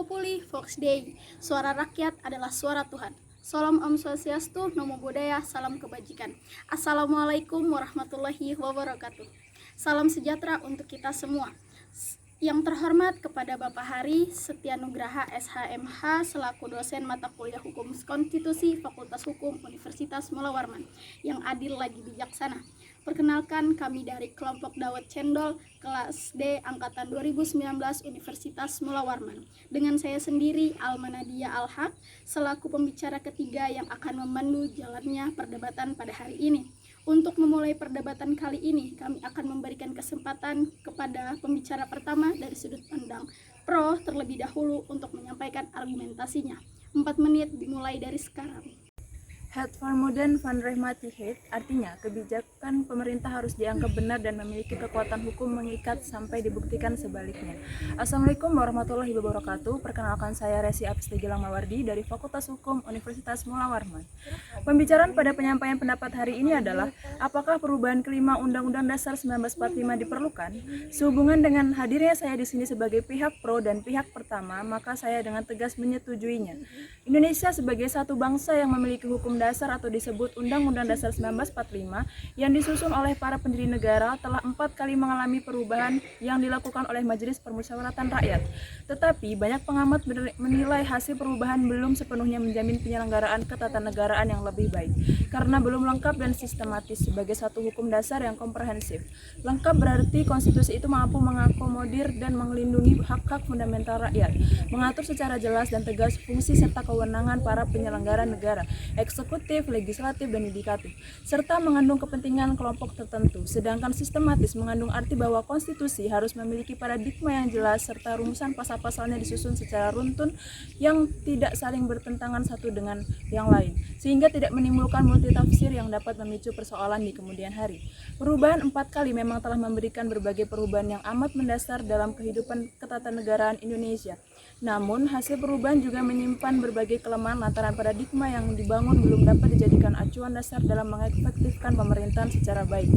Populi Vox Dei. Suara rakyat adalah suara Tuhan. Salam Om Swastiastu, Namo Buddhaya, salam kebajikan. Assalamualaikum warahmatullahi wabarakatuh. Salam sejahtera untuk kita semua. Yang terhormat kepada Bapak Hari Setia Nugraha SHMH selaku dosen mata kuliah Hukum Konstitusi Fakultas Hukum Universitas Mula Warman yang adil lagi bijaksana. Perkenalkan, kami dari kelompok Dawet Cendol kelas D angkatan 2019 Universitas Mula Warman. Dengan saya sendiri Almanadia Alhaq selaku pembicara ketiga yang akan memandu jalannya perdebatan pada hari ini. Untuk memulai perdebatan kali ini, kami akan memberikan kesempatan kepada pembicara pertama dari sudut pandang pro terlebih dahulu untuk menyampaikan argumentasinya. 4 menit dimulai dari sekarang. Hate for Modern van Rehmati Hate, artinya kebijakan pemerintah harus dianggap benar dan memiliki kekuatan hukum mengikat sampai dibuktikan sebaliknya. Assalamualaikum warahmatullahi wabarakatuh. Perkenalkan, saya Resi Apste Gilang Mawardi dari Fakultas Hukum Universitas Mula Warman. Pembicaraan pada penyampaian pendapat hari ini adalah apakah perubahan kelima Undang-Undang Dasar 1945 diperlukan? Sehubungan dengan hadirnya saya di sini sebagai pihak pro dan pihak pertama, maka saya dengan tegas menyetujuinya. Indonesia sebagai satu bangsa yang memiliki hukum dasar atau disebut Undang-Undang Dasar 1945 yang disusun oleh para pendiri negara telah 4 kali mengalami perubahan yang dilakukan oleh Majelis Permusyawaratan Rakyat. Tetapi banyak pengamat menilai hasil perubahan belum sepenuhnya menjamin penyelenggaraan ketatanegaraan yang lebih baik karena belum lengkap dan sistematis sebagai satu hukum dasar yang komprehensif. Lengkap berarti konstitusi itu mampu mengakomodir dan melindungi hak-hak fundamental rakyat, mengatur secara jelas dan tegas fungsi serta kewenangan para penyelenggara negara, eksekutif, legislatif, dan yudikatif, serta mengandung kepentingan kelompok tertentu. Sedangkan sistematis mengandung arti bahwa konstitusi harus memiliki paradigma yang jelas serta rumusan pasal-pasalnya disusun secara runtun yang tidak saling bertentangan satu dengan yang lain, sehingga tidak menimbulkan multitafsir yang dapat memicu persoalan di kemudian hari. Perubahan 4 kali memang telah memberikan berbagai perubahan yang amat mendasar dalam kehidupan ketatanegaraan Indonesia. Namun, hasil perubahan juga menyimpan berbagai kelemahan lantaran paradigma yang dibangun belum dapat dijadikan acuan dasar dalam mengefektifkan pemerintahan secara baik.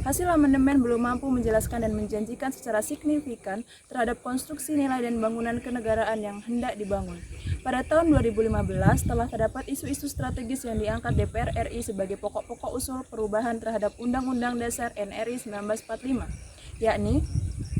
Hasil amandemen belum mampu menjelaskan dan menjanjikan secara signifikan terhadap konstruksi nilai dan bangunan kenegaraan yang hendak dibangun. Pada tahun 2015 telah terdapat isu-isu strategis yang diangkat DPR RI sebagai pokok-pokok usul perubahan terhadap Undang-Undang Dasar NRI 1945, yakni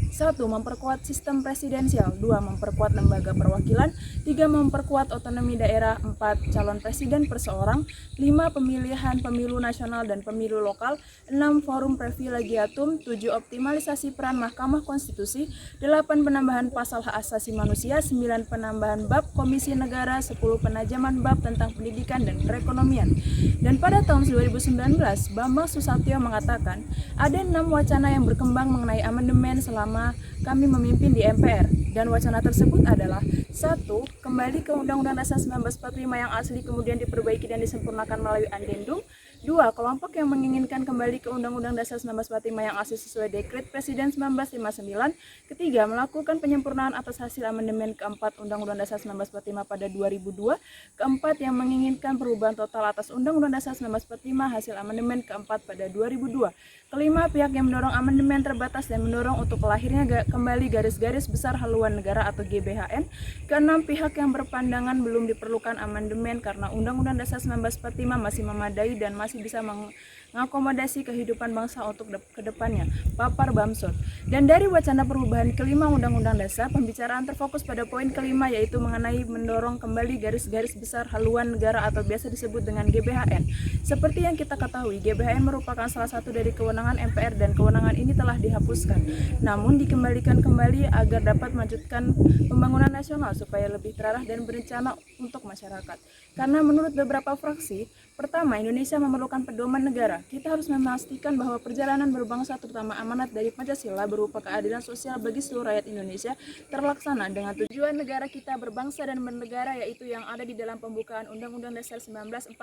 1. Memperkuat sistem presidensial. 2. Memperkuat lembaga perwakilan. 3. Memperkuat otonomi daerah. 4. Calon presiden perseorang. 5. Pemilihan pemilu nasional dan pemilu lokal. 6. Forum privilegiatum. 7. Optimalisasi peran Mahkamah Konstitusi. 8. Penambahan pasal hak asasi manusia. 9. Penambahan bab Komisi Negara. 10. Penajaman bab tentang pendidikan dan perekonomian. Dan pada tahun 2019, Bambang Susatyo mengatakan ada 6 wacana yang berkembang mengenai amandemen selama kami memimpin di MPR, dan wacana tersebut adalah 1. Kembali ke Undang-Undang Dasar 1945 yang asli kemudian diperbaiki dan disempurnakan melalui addendum. 2. Kelompok yang menginginkan kembali ke Undang-Undang Dasar 1945 yang asli sesuai Dekret Presiden 1959. Ketiga, melakukan penyempurnaan atas hasil amandemen keempat Undang-Undang Dasar 1945 pada 2002. Keempat, yang menginginkan perubahan total atas Undang-Undang Dasar 1945 hasil amandemen keempat pada 2002. Kelima, pihak yang mendorong amandemen terbatas dan mendorong untuk lahirnya kembali garis-garis besar haluan negara atau GBHN. Keenam, pihak yang berpandangan belum diperlukan amandemen karena Undang-Undang Dasar 1945 masih memadai dan masih bisa mengakomodasi kehidupan bangsa untuk kedepannya. Papar Bamsud. Dan dari wacana perubahan kelima Undang-Undang Dasar, pembicaraan terfokus pada poin kelima, yaitu mengenai mendorong kembali garis-garis besar haluan negara atau biasa disebut dengan GBHN. Seperti yang kita ketahui, GBHN merupakan salah satu dari kewenangan MPR dan kewenangan ini telah dihapuskan. Namun dikembalikan kembali agar dapat melanjutkan pembangunan nasional supaya lebih terarah dan berencana untuk masyarakat. Karena menurut beberapa fraksi, pertama, Indonesia memerlukan pedoman negara. Kita harus memastikan bahwa perjalanan berbangsa terutama amanat dari Pancasila berupa keadilan sosial bagi seluruh rakyat Indonesia terlaksana dengan tujuan negara kita berbangsa dan bernegara, yaitu yang ada di dalam pembukaan Undang-Undang Dasar 1945.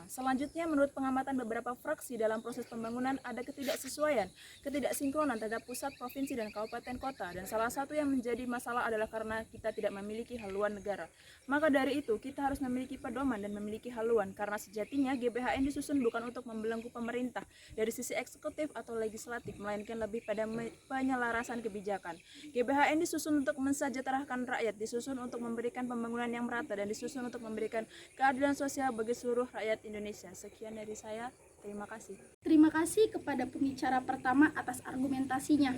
Selanjutnya, menurut pengamatan beberapa fraksi dalam proses pembangunan ada ketidaksesuaian, ketidaksinkronan terhadap pusat, provinsi, dan kabupaten kota, dan salah satu yang menjadi masalah adalah karena kita tidak memiliki haluan negara. Maka dari itu, kita harus memiliki pedoman dan memiliki haluan, karena sejatinya GBHN disusun bukan untuk membelenggu pembangunan pemerintah dari sisi eksekutif atau legislatif, melainkan lebih pada penyelarasan kebijakan. GBHN disusun untuk mensejahterakan rakyat, disusun untuk memberikan pembangunan yang merata, dan disusun untuk memberikan keadilan sosial bagi seluruh rakyat Indonesia. Sekian dari saya. Terima kasih. Terima kasih kepada pembicara pertama atas argumentasinya.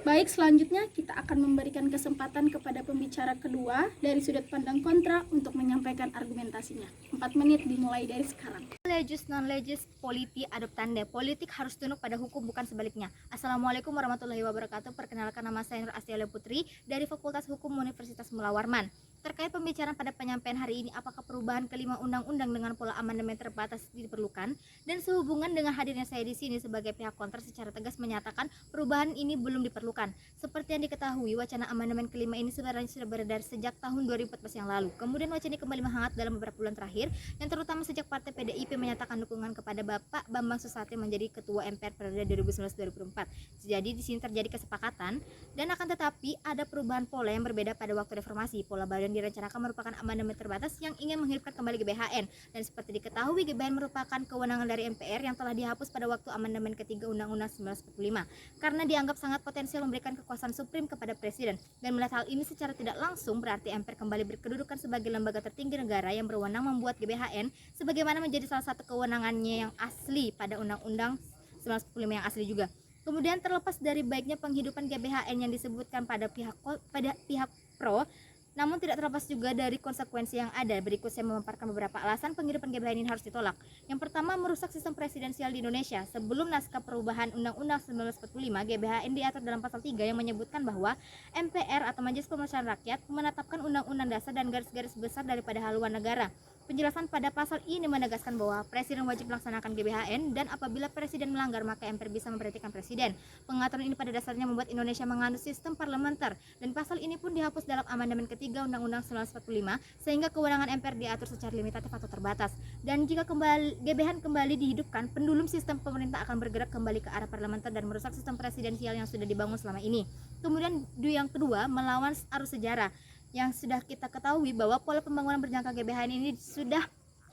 Baik, selanjutnya kita akan memberikan kesempatan kepada pembicara kedua dari sudut pandang kontra untuk menyampaikan argumentasinya. 4 menit dimulai dari sekarang. Legis non legis politi adoptande. Politik harus tunduk pada hukum, bukan sebaliknya. Assalamualaikum warahmatullahi wabarakatuh. Perkenalkan, nama saya Nur Astialia Putri dari Fakultas Hukum Universitas Mula Warman. Terkait pembicaraan pada penyampaian hari ini, apakah perubahan kelima undang-undang dengan pola amandemen terbatas diperlukan? Dan sehubungan dengan hadirnya saya di sini sebagai pihak kontra secara tegas menyatakan perubahan ini belum diperlukan. Seperti yang diketahui, wacana amandemen kelima ini sebenarnya sudah beredar sejak tahun 2014 yang lalu. Kemudian wacana ini kembali menghangat dalam beberapa bulan terakhir, yang terutama sejak Partai PDIP menyatakan dukungan kepada Bapak Bambang Susatyo menjadi Ketua MPR periode 2019-2024. Jadi di sini terjadi kesepakatan, dan akan tetapi ada perubahan pola yang berbeda pada waktu reformasi. Pola baru yang direncanakan merupakan amandemen terbatas yang ingin menghidupkan kembali GBHN, dan seperti diketahui GBHN merupakan kewenangan dari MPR yang telah dihapus pada waktu amandemen ketiga Undang-Undang 1945 karena dianggap sangat potensial memberikan kekuasaan suprim kepada presiden. Dan melihat hal ini secara tidak langsung berarti MPR kembali berkedudukan sebagai lembaga tertinggi negara yang berwenang membuat GBHN sebagaimana menjadi salah satu kewenangannya yang asli pada Undang-Undang 1945 yang asli juga. Kemudian terlepas dari baiknya penghidupan GBHN yang disebutkan pada pihak pro, namun tidak terlepas juga dari konsekuensi yang ada. Berikut saya memaparkan beberapa alasan penghidupan GBHN ini harus ditolak. Yang pertama, merusak sistem presidensial di Indonesia. Sebelum naskah perubahan Undang-Undang 1945, GBHN diatur dalam pasal 3 yang menyebutkan bahwa MPR atau Majelis Permusyawaratan Rakyat menetapkan undang-undang dasar dan garis-garis besar daripada haluan negara. Penjelasan pada pasal ini menegaskan bahwa presiden wajib melaksanakan GBHN, dan apabila presiden melanggar maka MPR bisa memberhentikan presiden. Pengaturan ini pada dasarnya membuat Indonesia menganut sistem parlementer, dan pasal ini pun dihapus dalam amandemen ketiga Undang-Undang 1945 sehingga kewenangan MPR diatur secara limitatif atau terbatas. Dan jika GBHN kembali dihidupkan, pendulum sistem pemerintah akan bergerak kembali ke arah parlementer dan merusak sistem presidensial yang sudah dibangun selama ini. Kemudian yang kedua, melawan arus sejarah. Yang sudah kita ketahui bahwa pola pembangunan berjangka GBHN ini sudah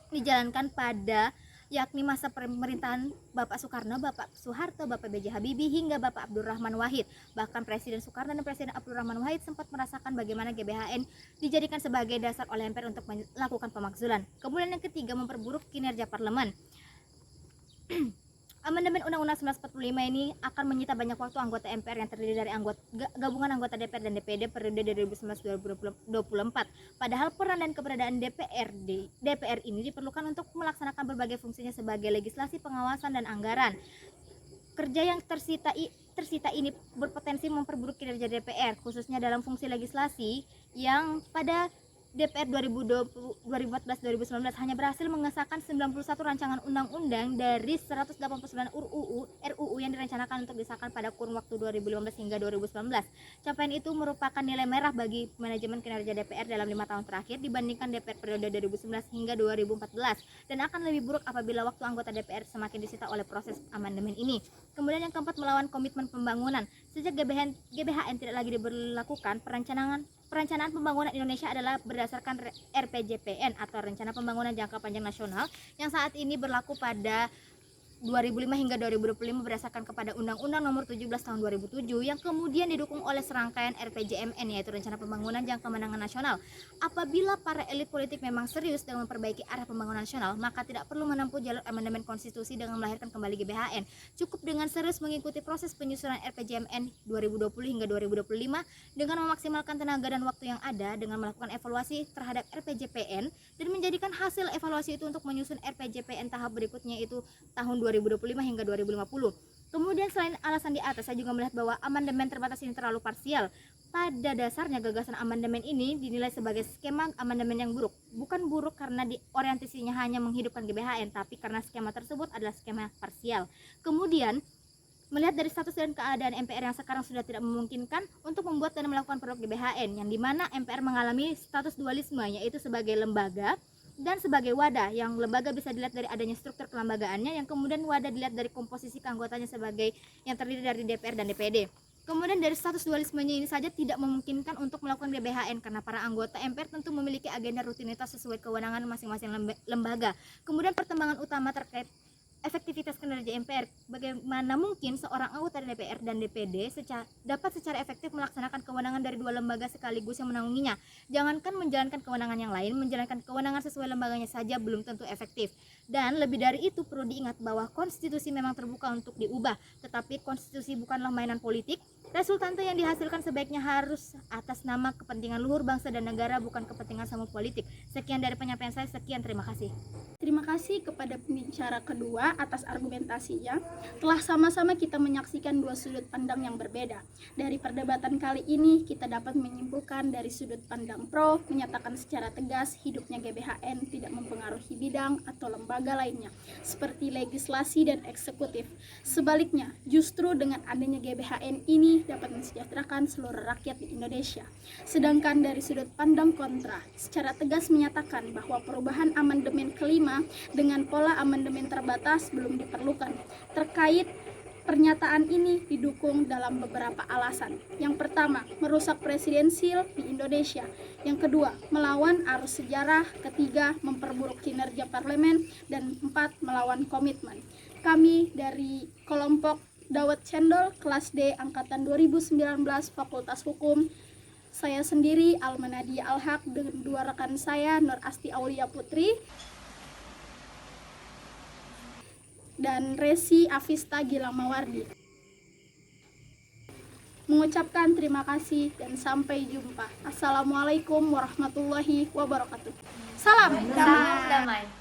dijalankan pada yakni masa pemerintahan Bapak Soekarno, Bapak Soeharto, Bapak B.J. Habibie hingga Bapak Abdurrahman Wahid. Bahkan Presiden Soekarno dan Presiden Abdurrahman Wahid sempat merasakan bagaimana GBHN dijadikan sebagai dasar oleh MPR untuk melakukan pemakzulan. Kemudian yang ketiga, memperburuk kinerja parlemen. Amandemen Undang-Undang 1945 ini akan menyita banyak waktu anggota MPR yang terdiri dari gabungan anggota DPR dan DPD periode 2019-2024. Padahal peran dan keberadaan DPR ini diperlukan untuk melaksanakan berbagai fungsinya sebagai legislasi, pengawasan, dan anggaran. Kerja yang tersita ini berpotensi memperburuk kinerja DPR, khususnya dalam fungsi legislasi yang pada DPR 2014-2019 hanya berhasil mengesahkan 91 rancangan undang-undang dari 189 RUU yang direncanakan untuk disahkan pada kurun waktu 2015 hingga 2019. Capaian itu merupakan nilai merah bagi manajemen kinerja DPR dalam 5 tahun terakhir dibandingkan DPR periode 2011 hingga 2014, dan akan lebih buruk apabila waktu anggota DPR semakin disita oleh proses amandemen ini. Kemudian yang keempat, melawan komitmen pembangunan. Sejak GBHN tidak lagi diberlakukan, perencanaan pembangunan Indonesia adalah berdasarkan RPJPN atau Rencana Pembangunan Jangka Panjang Nasional yang saat ini berlaku pada 2005 hingga 2025 berdasarkan kepada Undang-Undang Nomor 17 Tahun 2007 yang kemudian didukung oleh serangkaian RPJMN, yaitu Rencana Pembangunan Jangka Menengah Nasional. Apabila para elit politik memang serius dalam memperbaiki arah pembangunan nasional, maka tidak perlu menempuh jalur amandemen konstitusi dengan melahirkan kembali GBHN. Cukup dengan serius mengikuti proses penyusunan RPJMN 2020 hingga 2025 dengan memaksimalkan tenaga dan waktu yang ada dengan melakukan evaluasi terhadap RPJPN dan menjadikan hasil evaluasi itu untuk menyusun RPJPN tahap berikutnya, itu tahun 2025 hingga 2050. Kemudian selain alasan di atas, saya juga melihat bahwa amandemen terbatas ini terlalu parsial. Pada dasarnya gagasan amandemen ini dinilai sebagai skema amandemen yang buruk. Bukan buruk karena orientasinya hanya menghidupkan GBHN, tapi karena skema tersebut adalah skema parsial. Kemudian melihat dari status dan keadaan MPR yang sekarang sudah tidak memungkinkan untuk membuat dan melakukan produk GBHN, yang dimana MPR mengalami status dualisme, yaitu sebagai lembaga dan sebagai wadah. Yang lembaga bisa dilihat dari adanya struktur kelembagaannya, yang kemudian wadah dilihat dari komposisi keanggotanya sebagai yang terdiri dari DPR dan DPD. Kemudian dari status dualismenya ini saja tidak memungkinkan untuk melakukan GBHN karena para anggota MPR tentu memiliki agenda rutinitas sesuai kewenangan masing-masing lembaga. Kemudian pertimbangan utama terkait efektivitas kinerja MPR. Bagaimana mungkin seorang anggota DPR dan DPD dapat secara efektif melaksanakan kewenangan dari dua lembaga sekaligus yang menanggunginya? Jangankan menjalankan kewenangan yang lain, menjalankan kewenangan sesuai lembaganya saja belum tentu efektif. Dan lebih dari itu perlu diingat bahwa konstitusi memang terbuka untuk diubah, tetapi konstitusi bukanlah mainan politik. Resultante yang dihasilkan sebaiknya harus atas nama kepentingan luhur bangsa dan negara, bukan kepentingan semu politik. Sekian dari penyampaian saya, sekian, terima kasih. Terima kasih kepada pembicara kedua atas argumentasinya. Telah sama-sama kita menyaksikan dua sudut pandang yang berbeda. Dari perdebatan kali ini, kita dapat menyimpulkan dari sudut pandang pro, menyatakan secara tegas hidupnya GBHN tidak mempengaruhi bidang atau lembaga lainnya, seperti legislasi dan eksekutif. Sebaliknya, justru dengan adanya GBHN ini dapat mensejahterakan seluruh rakyat di Indonesia. Sedangkan dari sudut pandang kontra, secara tegas menyatakan bahwa perubahan amandemen kelima dengan pola amandemen terbatas belum diperlukan. Terkait pernyataan ini didukung dalam beberapa alasan. Yang pertama, merusak presidensil di Indonesia. Yang kedua, melawan arus sejarah. Ketiga, memperburuk kinerja parlemen. Dan empat, melawan komitmen. Kami dari kelompok Dawet Cendol, kelas D, angkatan 2019, Fakultas Hukum. Saya sendiri, Almanadia Alhaq, dengan dua rekan saya, Nur Asti Aulia Putri dan Resi Afista Gilang Mawardi, mengucapkan terima kasih dan sampai jumpa. Assalamualaikum warahmatullahi wabarakatuh. Salam damai.